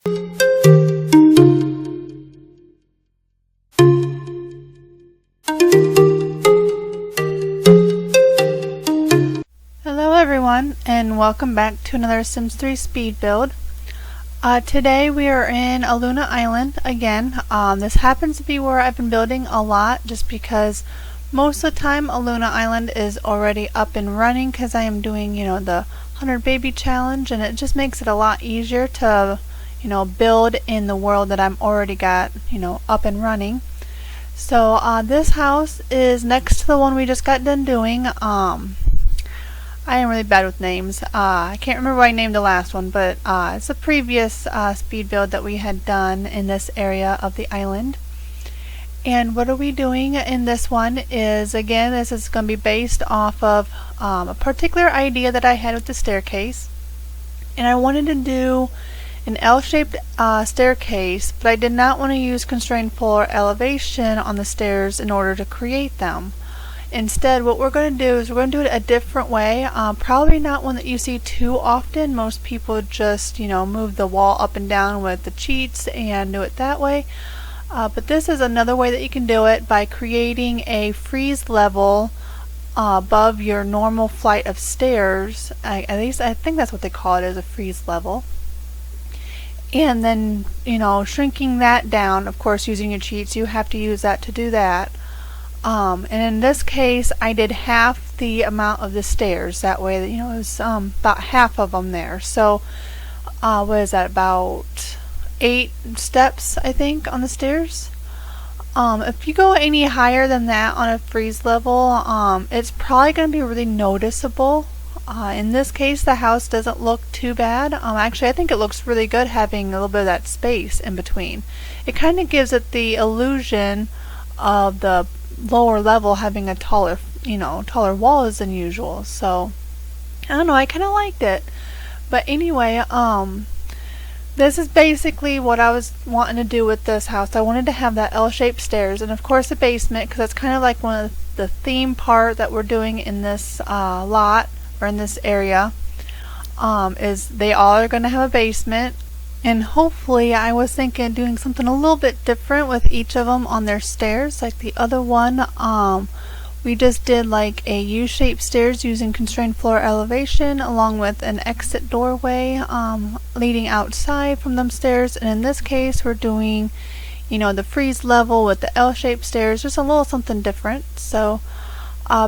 Hello everyone, and welcome back to another Sims 3 speed build. Today we are in Aluna Island again. This happens to be where I've been building a lot just because most of the time Aluna Island is already up and running because I am doing, the 100 baby challenge, and it just makes it a lot easier to, build in the world that I'm already got, up and running. So this house is next to the one we just got done doing. I am really bad with names. I can't remember what I named the last one, but it's a previous speed build that we had done in this area of the island. And what are we doing in this one is, again, this is going to be based off of a particular idea that I had with the staircase. And I wanted to do an L-shaped staircase, but I did not want to use constrained floor elevation on the stairs in order to create them. Instead, what we're going to do is we're going to do it a different way, probably not one that you see too often. Most people just, move the wall up and down with the cheats and do it that way. But this is another way that you can do it by creating a freeze level above your normal flight of stairs. At least I think that's what they call it, is a freeze level. And then, shrinking that down, of course, using your cheats, you have to use that to do that. And in this case, I did half the amount of the stairs. That way, that it was about half of them there. So, what is that? About 8 steps, I think, on the stairs. If you go any higher than that on a freeze level, it's probably going to be really noticeable. In this case, the house doesn't look too bad. Actually, I think it looks really good having a little bit of that space in between. It kind of gives it the illusion of the lower level having a taller walls than usual. So I don't know, I kind of liked it. But anyway, this is basically what I was wanting to do with this house. I wanted to have that L-shaped stairs, and of course a basement, because that's kind of like one of the theme part that we're doing in this lot, or in this area, is they all are going to have a basement. And hopefully, I was thinking doing something a little bit different with each of them on their stairs. Like the other one, we just did like a U-shaped stairs using constrained floor elevation, along with an exit doorway leading outside from them stairs. And in this case, we're doing, the freeze level with the L-shaped stairs, just a little something different. So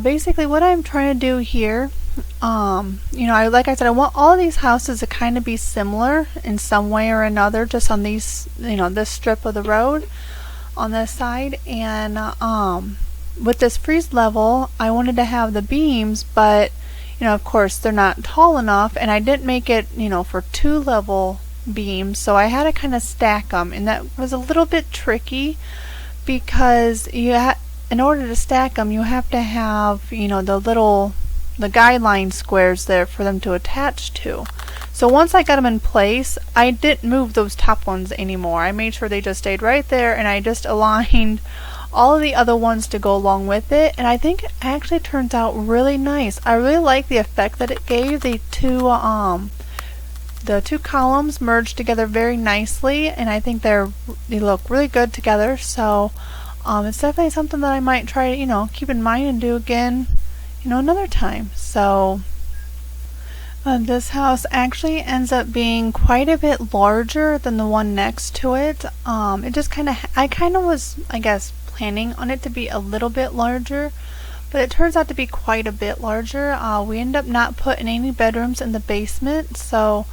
basically, what I'm trying to do here, like I said, I want all of these houses to kind of be similar in some way or another, just on these, this strip of the road on this side. And with this freeze level, I wanted to have the beams, but of course they're not tall enough, and I didn't make it for 2 level beams, so I had to kind of stack them, and that was a little bit tricky because in order to stack them, you have to have the guideline squares there for them to attach to. So once I got them in place, I didn't move those top ones anymore. I made sure they just stayed right there, and I just aligned all of the other ones to go along with it, and I think it actually turns out really nice. I really like the effect that it gave. The two columns merged together very nicely, and I think they look really good together. So it's definitely something that I might try to keep in mind and do again another time. So this house actually ends up being quite a bit larger than the one next to it. It just I kind of was, I guess, planning on it to be a little bit larger, but it turns out to be quite a bit larger. We end up not putting any bedrooms in the basement, so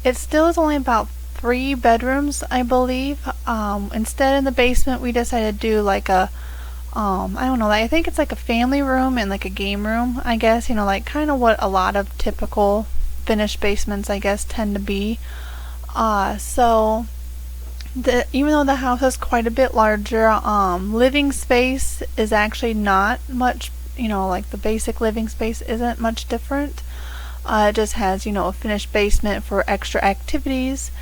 it still is only about 3 bedrooms, I believe. Instead, in the basement, we decided to do like a I don't know, I think it's like a family room and like a game room, I guess, like kind of what a lot of typical finished basements, I guess, tend to be. So even though the house is quite a bit larger, living space is actually not much, like the basic living space isn't much different. It just has, a finished basement for extra activities.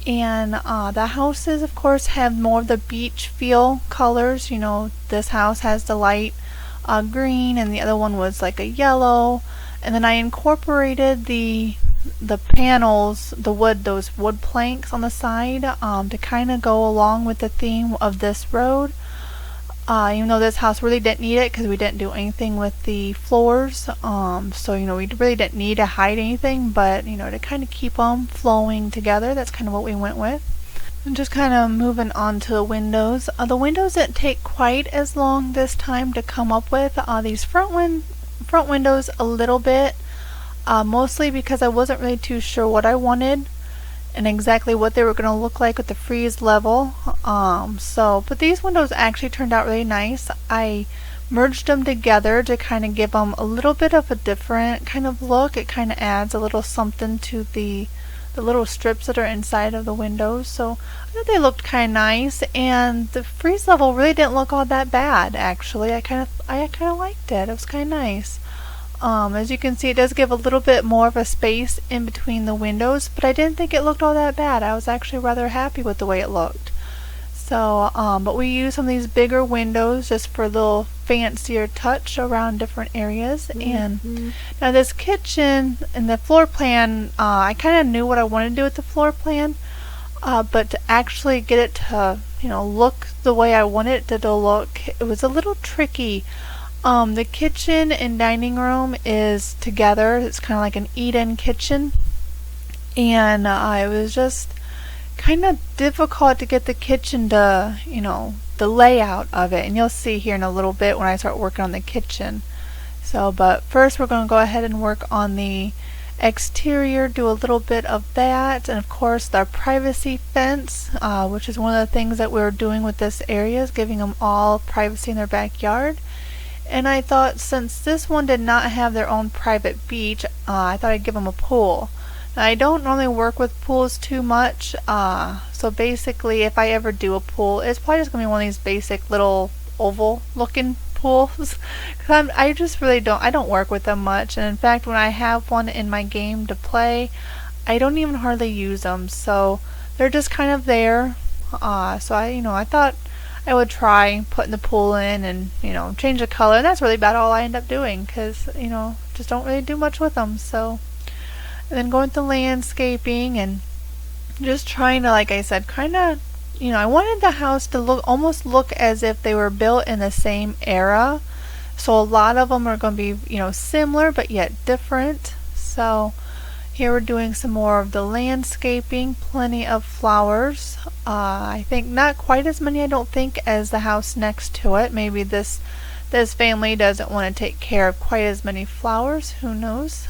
And the houses, of course, have more of the beach feel colors. This house has the light green, and the other one was like a yellow. And then I incorporated the the panels, those wood planks on the side, to kind of go along with the theme of this road. Even though this house really didn't need it because we didn't do anything with the floors, so we really didn't need to hide anything, but to kind of keep them flowing together, that's kind of what we went with. And just kind of moving on to the windows. The windows didn't take quite as long this time to come up with. These front windows a little bit, mostly because I wasn't really too sure what I wanted and exactly what they were going to look like with the freeze level. But these windows actually turned out really nice. I merged them together to kind of give them a little bit of a different kind of look. It kind of adds a little something to the little strips that are inside of the windows. So I thought they looked kind of nice, and the freeze level really didn't look all that bad actually. I kind of liked it. It was kind of nice. As you can see, it does give a little bit more of a space in between the windows, but I didn't think it looked all that bad. I was actually rather happy with the way it looked. So, but we used some of these bigger windows just for a little fancier touch around different areas. And now this kitchen and the floor plan, I kind of knew what I wanted to do with the floor plan, but to actually get it to, look the way I wanted it to look, it was a little tricky. The kitchen and dining room is together. It's kind of like an eat-in kitchen, and it was just kind of difficult to get the kitchen to, the layout of it, and you'll see here in a little bit when I start working on the kitchen. But first we're going to go ahead and work on the exterior, do a little bit of that, and of course the privacy fence, which is one of the things that we're doing with this area, is giving them all privacy in their backyard. And I thought, since this one did not have their own private beach, I thought I'd give them a pool. Now, I don't normally work with pools too much, so basically if I ever do a pool, it's probably just going to be one of these basic little oval looking pools. Cause I just really don't work with them much, and in fact when I have one in my game to play, I don't even hardly use them, so they're just kind of there. So I thought I would try putting the pool in and, change the color, and that's really about all I end up doing, because, just don't really do much with them. So, and then going to landscaping and just trying to, like I said, kind of, I wanted the house to almost look as if they were built in the same era. So a lot of them are going to be, similar but yet different. So here we're doing some more of the landscaping, plenty of flowers. I think not quite as many, I don't think, as the house next to it. Maybe this family doesn't want to take care of quite as many flowers, who knows.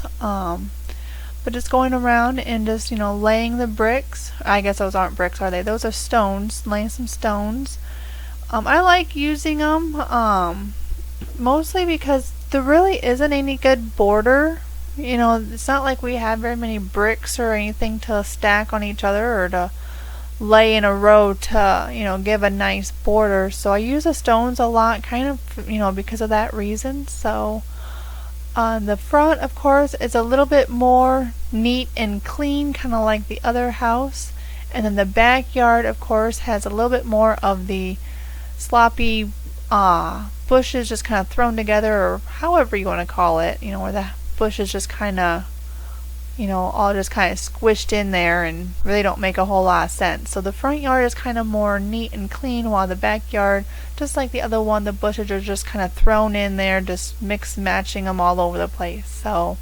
But just going around and just, laying the bricks. I guess those aren't bricks, are they? Those are stones, laying some stones. I like using them, mostly because there really isn't any good border. It's not like we have very many bricks or anything to stack on each other or to lay in a row to, give a nice border. So I use the stones a lot, kind of, because of that reason. So on the front, of course, is a little bit more neat and clean, kind of like the other house. And then the backyard, of course, has a little bit more of the sloppy bushes just kind of thrown together, or however you want to call it, where the bushes just kind of, all just kind of squished in there and really don't make a whole lot of sense. So the front yard is kind of more neat and clean, while the backyard, just like the other one, the bushes are just kind of thrown in there, just matching them all over the place. So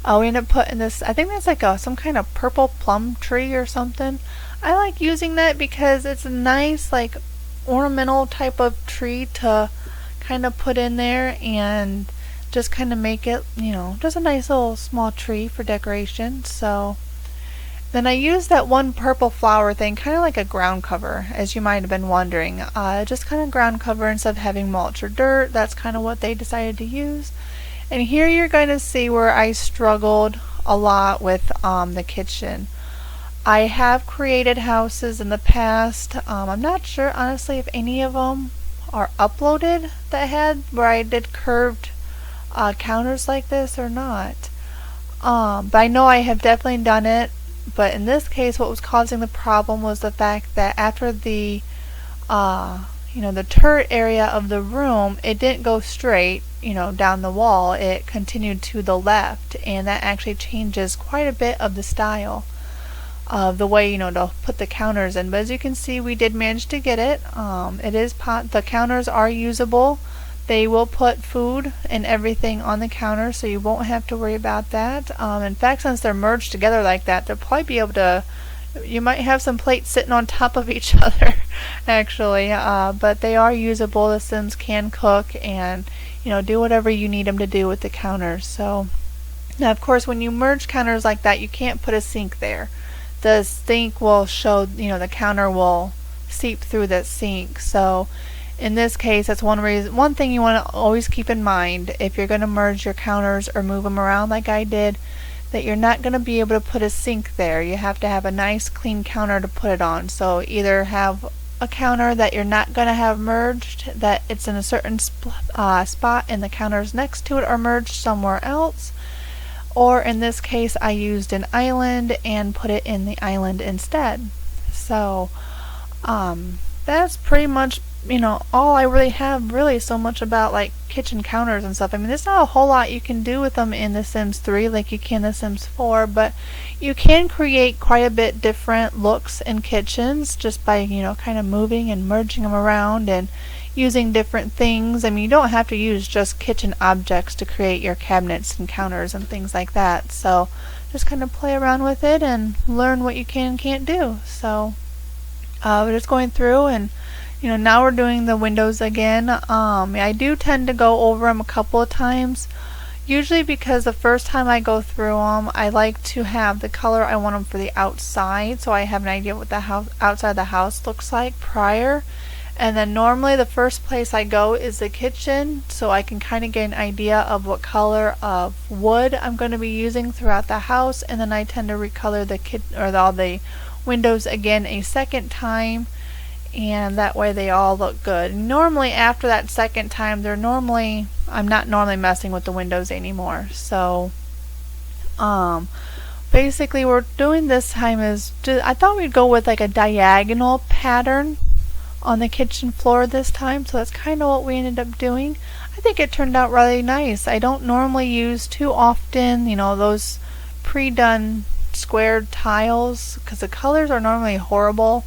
we end up putting this, I think that's like some kind of purple plum tree or something. I like using that because it's a nice, like, ornamental type of tree to kind of put in there and just kind of make it, just a nice little small tree for decoration. So then I used that one purple flower thing, kind of like a ground cover, as you might have been wondering. Just kind of ground cover instead of having mulch or dirt. That's kind of what they decided to use. And here you're going to see where I struggled a lot with the kitchen. I have created houses in the past. I'm not sure, honestly, if any of them are uploaded that had where I did curved counters like this or not. But I know I have definitely done it. But in this case, what was causing the problem was the fact that after the the turret area of the room, it didn't go straight, down the wall. It continued to the left, and that actually changes quite a bit of the style of the way, to put the counters in. But as you can see, we did manage to get it. The counters are usable. They will put food and everything on the counter, so you won't have to worry about that. In fact, since they're merged together like that, they'll probably be able to, you might have some plates sitting on top of each other actually, but they are usable. The Sims can cook and do whatever you need them to do with the counters. So now, of course, when you merge counters like that, you can't put a sink there. The sink will show, the counter will seep through that sink. So in this case, that's one thing you want to always keep in mind if you're going to merge your counters or move them around like I did, that you're not going to be able to put a sink there. You have to have a nice clean counter to put it on. So either have a counter that you're not going to have merged, that it's in a certain spot and the counters next to it are merged somewhere else, or in this case I used an island and put it in the island instead. So that's pretty much all I really have so much about like kitchen counters and stuff. I mean, there's not a whole lot you can do with them in The Sims 3 like you can in The Sims 4, but you can create quite a bit different looks in kitchens just by kind of moving and merging them around and using different things. I mean, you don't have to use just kitchen objects to create your cabinets and counters and things like that. So just kind of play around with it and learn what you can and can't do. So we're just going through, and now we're doing the windows again. I do tend to go over them a couple of times, usually because the first time I go through them, I like to have the color I want them for the outside, so I have an idea what the outside of the house looks like prior. And then normally the first place I go is the kitchen, so I can kind of get an idea of what color of wood I'm going to be using throughout the house, and then I tend to recolor all the windows again a second time, and that way they all look good. Normally after that second time, I'm not normally messing with the windows anymore. So basically what we're doing this time is I thought we'd go with like a diagonal pattern on the kitchen floor this time, so that's kind of what we ended up doing. I think it turned out really nice. I don't normally use too often those pre-done squared tiles because the colors are normally horrible,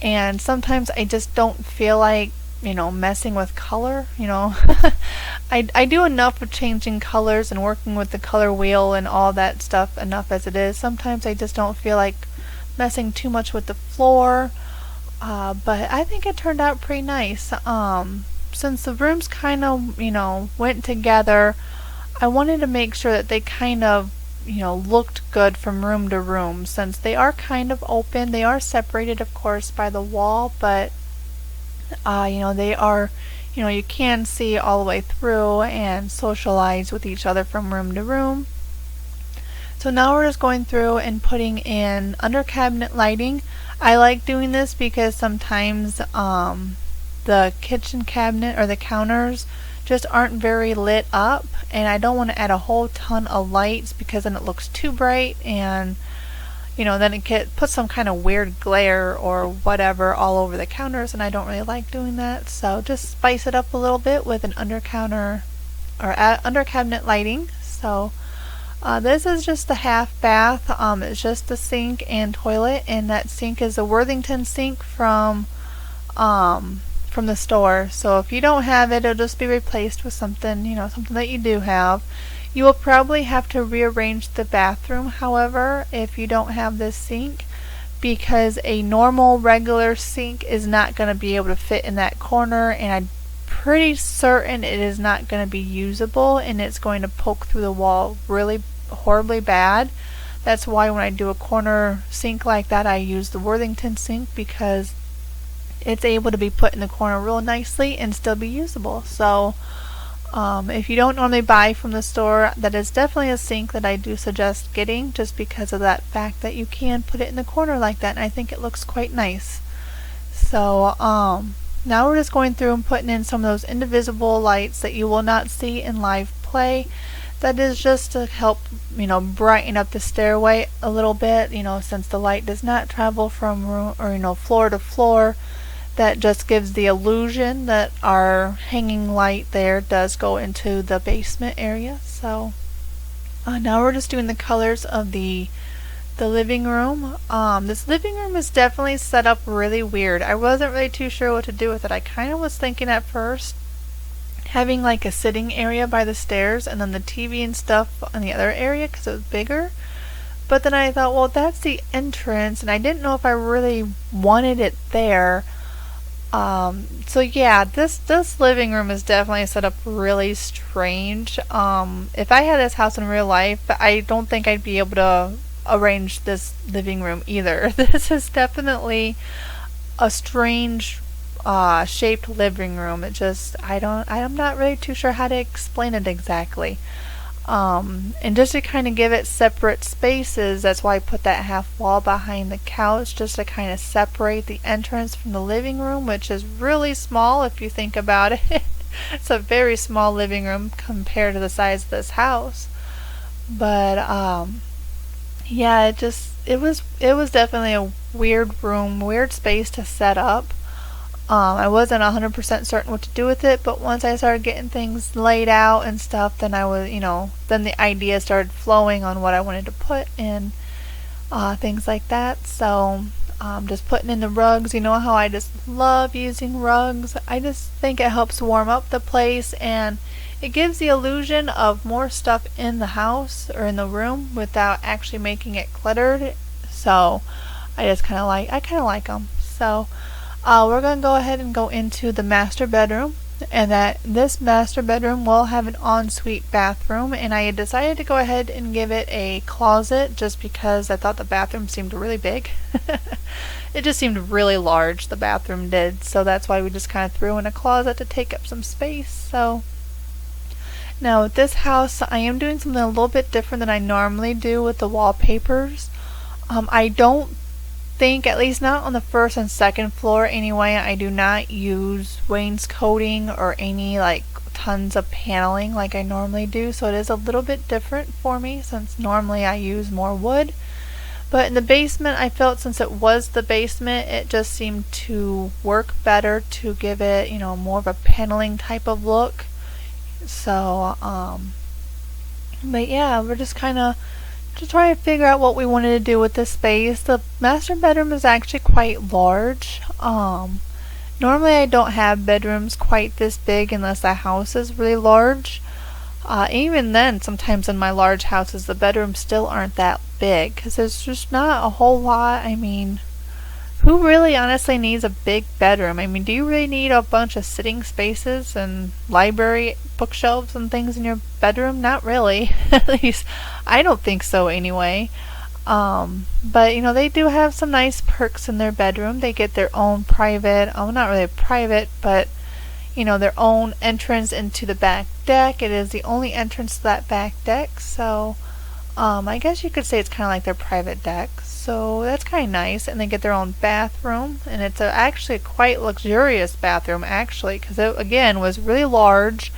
and sometimes I just don't feel like messing with color. I do enough of changing colors and working with the color wheel and all that stuff enough as it is. Sometimes I just don't feel like messing too much with the floor. But I think it turned out pretty nice. Since the rooms kind of, went together, I wanted to make sure that they kind of, looked good from room to room. Since they are kind of open, they are separated, of course, by the wall, but, they are, you can see all the way through and socialize with each other from room to room. So now we're just going through and putting in under cabinet lighting. I like doing this because sometimes the kitchen cabinet or the counters just aren't very lit up, and I don't want to add a whole ton of lights because then it looks too bright, and then it puts some kind of weird glare or whatever all over the counters, and I don't really like doing that. So just spice it up a little bit with an under cabinet lighting. So this is just the half bath. It's just the sink and toilet, and that sink is a Worthington sink from the store. So if you don't have it, it'll just be replaced with something, something that you do have. You will probably have to rearrange the bathroom, however, if you don't have this sink, because a normal regular sink is not going to be able to fit in that corner, and I'm pretty certain it is not going to be usable, and it's going to poke through the wall really horribly bad. That's why when I do a corner sink like that, I use the Worthington sink, because it's able to be put in the corner real nicely and still be usable. So if you don't normally buy from the store, that is definitely a sink that I do suggest getting, just because of that fact that you can put it in the corner like that, and I think it looks quite nice. So now we're just going through and putting in some of those indivisible lights that you will not see in live play. That is just to help, brighten up the stairway a little bit, since the light does not travel from room or floor to floor. that just gives the illusion that our hanging light there does go into the basement area. So now we're just doing the colors of the living room. This living room is definitely set up really weird. I wasn't really too sure what to do with it. I kind of was thinking at first having like a sitting area by the stairs and then the TV and stuff on the other area because it was bigger. But then I thought, well, that's the entrance, and I didn't know if I really wanted it there. So yeah, this living room is definitely set up really strange. If I had this house in real life, I don't think I'd be able to arrange this living room either. This is definitely a strange shaped living room. It just I'm not really too sure how to explain it exactly. And just to kind of give it separate spaces, that's why I put that half wall behind the couch, just to kind of separate the entrance from the living room, which is really small if you think about it. It's a very small living room compared to the size of this house. But yeah, it was definitely a weird room, weird space to set up. I wasn't 100% certain what to do with it, but once I started getting things laid out and stuff, then then the idea started flowing on what I wanted to put in, things like that. So, just putting in the rugs. You know how I just love using rugs. I just think it helps warm up the place, and it gives the illusion of more stuff in the house or in the room without actually making it cluttered. So, I kind of like them. So, we're going to go ahead and go into the master bedroom, and this master bedroom will have an ensuite bathroom, and I decided to go ahead and give it a closet just because I thought the bathroom seemed really big. It just seemed really large, the bathroom did, so that's why we just kind of threw in a closet to take up some space. So now with this house, I am doing something a little bit different than I normally do with the wallpapers. I don't think, at least not on the first and second floor anyway, I do not use wainscoting or any like tons of paneling like I normally do, so it is a little bit different for me since normally I use more wood. But in the basement, I felt since it was the basement, it just seemed to work better to give it, more of a paneling type of look. So but yeah, we're just kind of trying to figure out what we wanted to do with this space. The master bedroom is actually quite large. Normally I don't have bedrooms quite this big unless the house is really large. Even then, sometimes in my large houses, the bedrooms still aren't that big because there's just not a whole lot. I mean, who really honestly needs a big bedroom? I mean, do you really need a bunch of sitting spaces and library bookshelves and things in your bedroom? Not really. At least I don't think so anyway. But they do have some nice perks in their bedroom. They get their own private, not really private, but their own entrance into the back deck. It is the only entrance to that back deck, so I guess you could say it's kind of like their private deck. So that's kind of nice. And they get their own bathroom, and it's actually a quite luxurious bathroom actually, because it again was really large.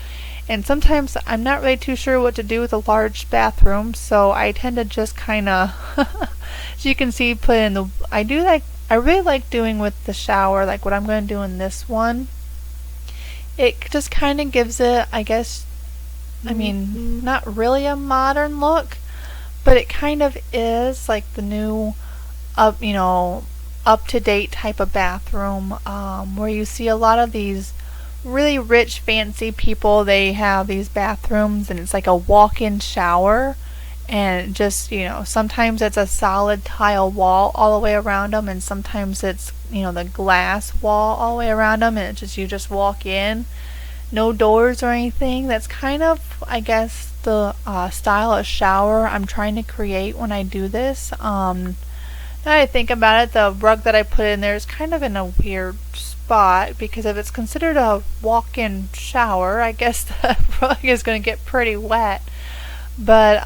And sometimes I'm not really too sure what to do with a large bathroom, so I tend to just kind of, as you can see, put in the. I really like doing with the shower, like what I'm going to do in this one. It just kind of gives it, I guess, I mean, not really a modern look, but it kind of is like the new, up to date type of bathroom, where you see a lot of these really rich, fancy people. They have these bathrooms, and it's like a walk-in shower, and just sometimes it's a solid tile wall all the way around them, and sometimes it's the glass wall all the way around them, and you just walk in, no doors or anything. That's kind of, I guess, the style of shower I'm trying to create when I do this. Now I think about it, the rug that I put in there is kind of in a weird spot, because if it's considered a walk-in shower, I guess the rug is going to get pretty wet. But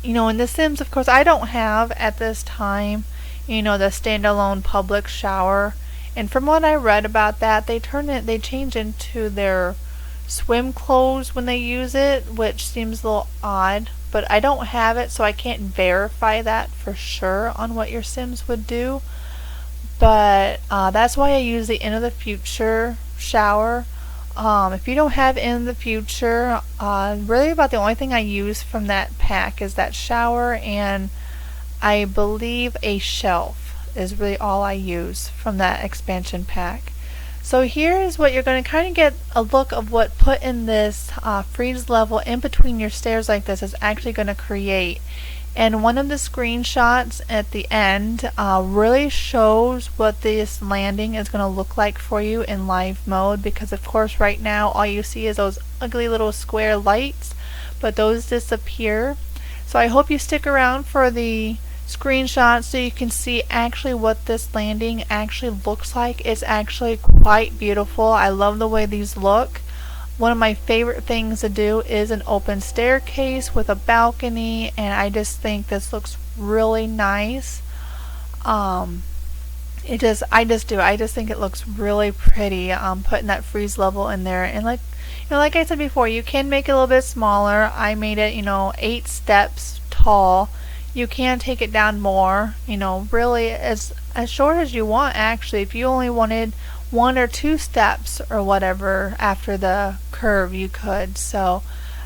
in The Sims, of course, I don't have at this time the standalone public shower, and from what I read about that, they change into their swim clothes when they use it, which seems a little odd, but I don't have it, so I can't verify that for sure on what your Sims would do. but that's why I use the Into the Future shower. If you don't have In the Future, really about the only thing I use from that pack is that shower, and I believe a shelf is really all I use from that expansion pack. So here is what you're going to kind of get a look of what put in this freeze level in between your stairs like this is actually going to create. And one of the screenshots at the end really shows what this landing is going to look like for you in live mode, because of course right now all you see is those ugly little square lights, but those disappear. So I hope you stick around for the screenshots so you can see actually what this landing actually looks like. It's actually quite beautiful. I love the way these look. One of my favorite things to do is an open staircase with a balcony, and I just think this looks really nice. I just think it looks really pretty, putting that freeze level in there. And like I said before, you can make it a little bit smaller. I made it 8 steps tall. You can take it down more, really as short as you want. Actually, if you only wanted 1 or 2 steps or whatever after the curve, you could. So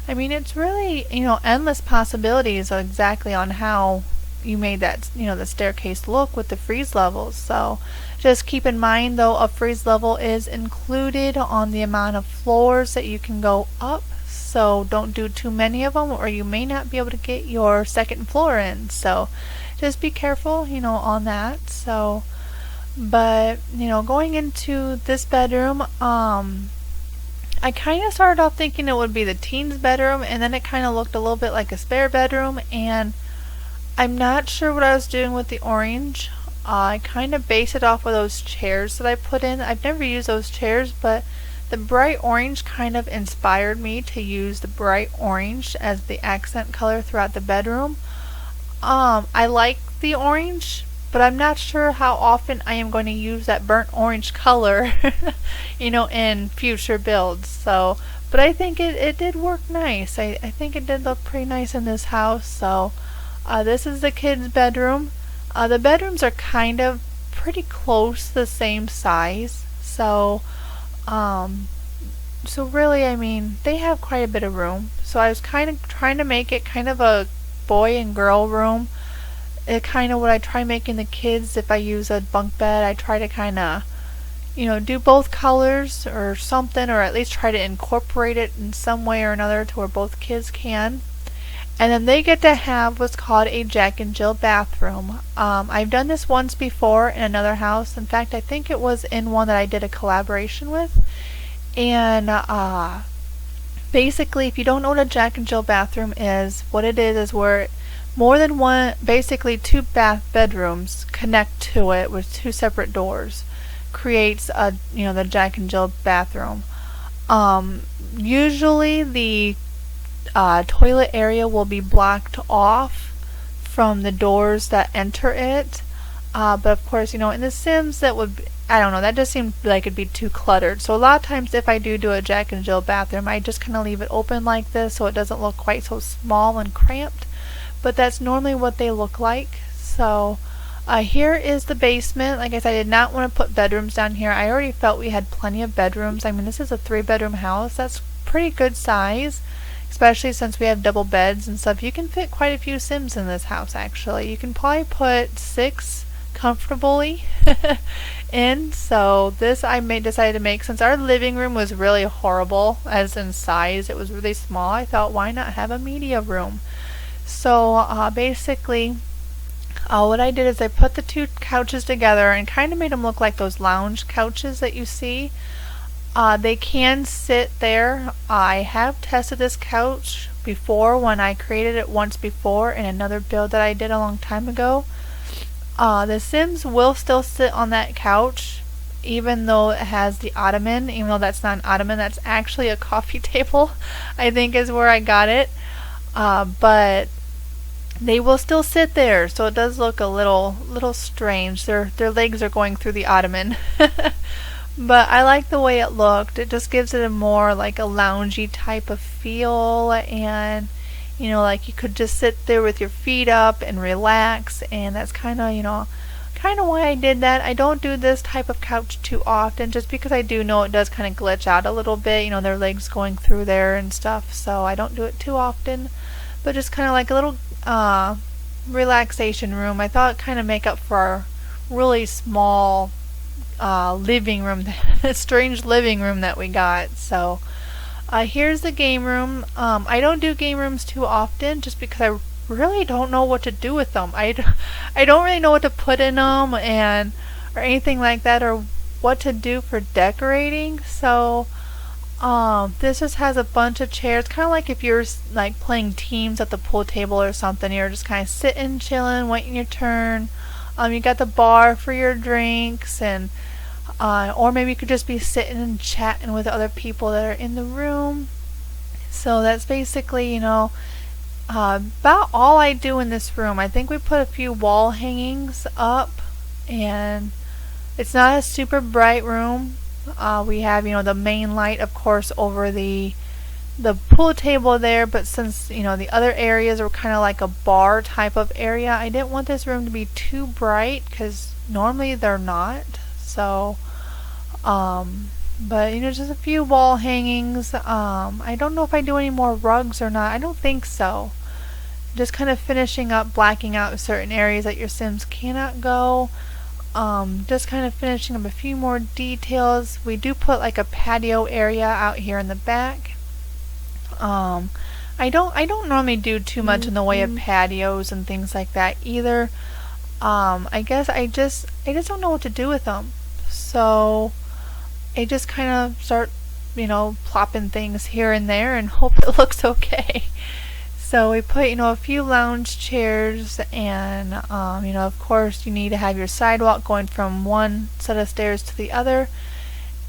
I mean, it's really endless possibilities exactly on how you made that the staircase look with the freeze levels. So just keep in mind though, a freeze level is included on the amount of floors that you can go up, so don't do too many of them or you may not be able to get your second floor in. So just be careful on that. So but going into this bedroom, I kind of started off thinking it would be the teens bedroom, and then it kind of looked a little bit like a spare bedroom, and I'm not sure what I was doing with the orange. I kind of based it off of those chairs that I put in. I've never used those chairs, but the bright orange kind of inspired me to use the bright orange as the accent color throughout the bedroom. I like the orange, but I'm not sure how often I am going to use that burnt orange color in future builds. So, but I think it did work nice. I think it did look pretty nice in this house. So this is the kids' bedroom. The bedrooms are kind of pretty close, the same size. So so really, I mean, they have quite a bit of room. So I was kind of trying to make it kind of a boy and girl room. It kind of what I try making the kids. If I use a bunk bed, I try to kind of do both colors or something, or at least try to incorporate it in some way or another to where both kids can. And then they get to have what's called a Jack and Jill bathroom. I've done this once before in another house. In fact, I think it was in one that I did a collaboration with. And basically, if you don't know what a Jack and Jill bathroom is, what it is where more than one, basically 2 bedrooms connect to it with 2 separate doors, creates a the Jack and Jill bathroom. Usually the toilet area will be blocked off from the doors that enter it, but of course in The Sims that would be, I don't know, that just seemed like it'd be too cluttered. So a lot of times if I do a Jack and Jill bathroom, I just kind of leave it open like this so it doesn't look quite so small and cramped. But that's normally what they look like. So here is the basement. Like I said, I did not want to put bedrooms down here. I already felt we had plenty of bedrooms. I mean, this is a 3-bedroom house. That's pretty good size, especially since we have double beds and stuff. You can fit quite a few Sims in this house, actually. You can probably put 6 comfortably in. So this I decided to make, since our living room was really horrible as in size. It was really small. I thought, why not have a media room? So basically what I did is I put the 2 couches together and kind of made them look like those lounge couches that you see. They can sit there. I have tested this couch before when I created it once before in another build that I did a long time ago. The Sims will still sit on that couch even though it has the ottoman, even though that's not an ottoman, that's actually a coffee table, I think is where I got it. But they will still sit there, so it does look a little strange. Their legs are going through the ottoman. But I like the way it looked. It just gives it a more like a loungy type of feel, and like you could just sit there with your feet up and relax, and that's kind of kind of why I did that. I don't do this type of couch too often just because I do know it does kind of glitch out a little bit, you know, their legs going through there and stuff, so I don't do it too often. But just kind of like a little relaxation room. I thought it kind of make up for our really small living room, strange living room that we got. So here's the game room. I don't do game rooms too often just because I really don't know what to do with them. I don't really know what to put in them and or anything like that, or what to do for decorating. So this just has a bunch of chairs, kind of like if you're like playing teams at the pool table or something. You're just kind of sitting, chilling, waiting your turn. You got the bar for your drinks, and or maybe you could just be sitting and chatting with other people that are in the room. So that's basically, you know, about all I do in this room. I think we put a few wall hangings up, and it's not a super bright room. We have, you know, the main light, of course, over the pool table there, but since, you know, the other areas are kind of like a bar type of area, I didn't want this room to be too bright because normally they're not. So but you know, just a few wall hangings. I don't know if I do any more rugs or not. I don't think so. Just kind of finishing up, blacking out certain areas that your Sims cannot go. Just kind of finishing up a few more details. We do put like a patio area out here in the back. I don't normally do too much in the way of patios and things like that either. I guess I just don't know what to do with them. So I just kind of start, you know, plopping things here and there and hope it looks okay. So we put, you know, a few lounge chairs, and you know, of course you need to have your sidewalk going from one set of stairs to the other.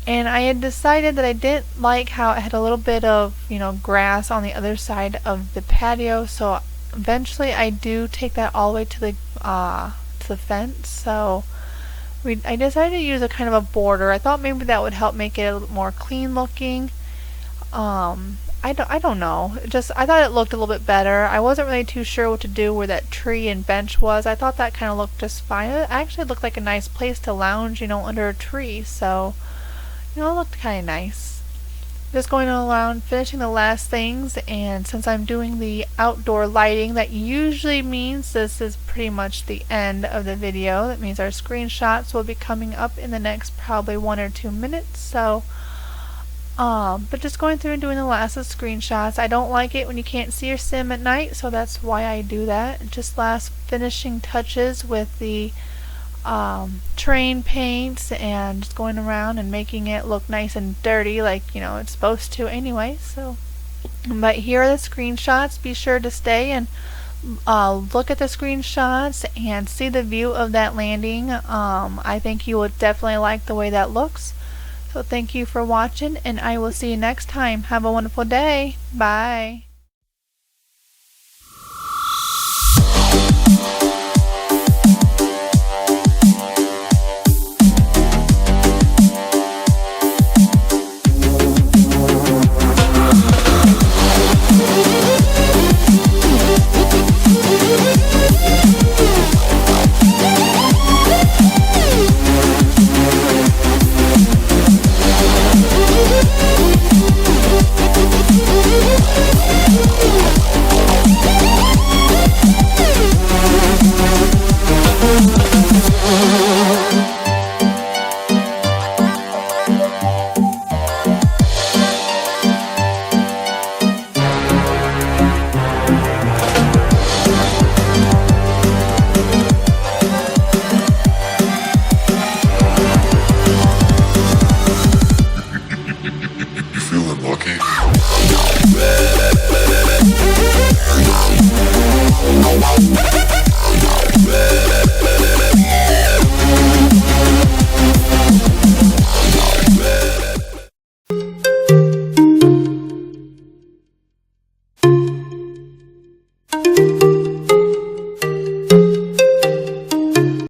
And I had decided that I didn't like how it had a little bit of, you know, grass on the other side of the patio, so eventually I do take that all the way to the fence. So I decided to use a kind of a border. I thought maybe that would help make it a little more clean looking. I don't know. I thought it looked a little bit better. I wasn't really too sure what to do where that tree and bench was. I thought that kind of looked just fine. It actually looked like a nice place to lounge, you know, under a tree. So, you know, it looked kind of nice. Just going around finishing the last things, and since I'm doing the outdoor lighting, that usually means this is pretty much the end of the video. That means our screenshots will be coming up in the next probably 1 or 2 minutes. So but just going through and doing the last of screenshots. I don't like it when you can't see your sim at night, so that's why I do that. Just last finishing touches with the train paints, and just going around and making it look nice and dirty like, you know, it's supposed to anyway. So, but here are the screenshots. Be sure to stay and look at the screenshots and see the view of that landing. I think you will definitely like the way that looks. So thank you for watching, and I will see you next time. Have a wonderful day. Bye.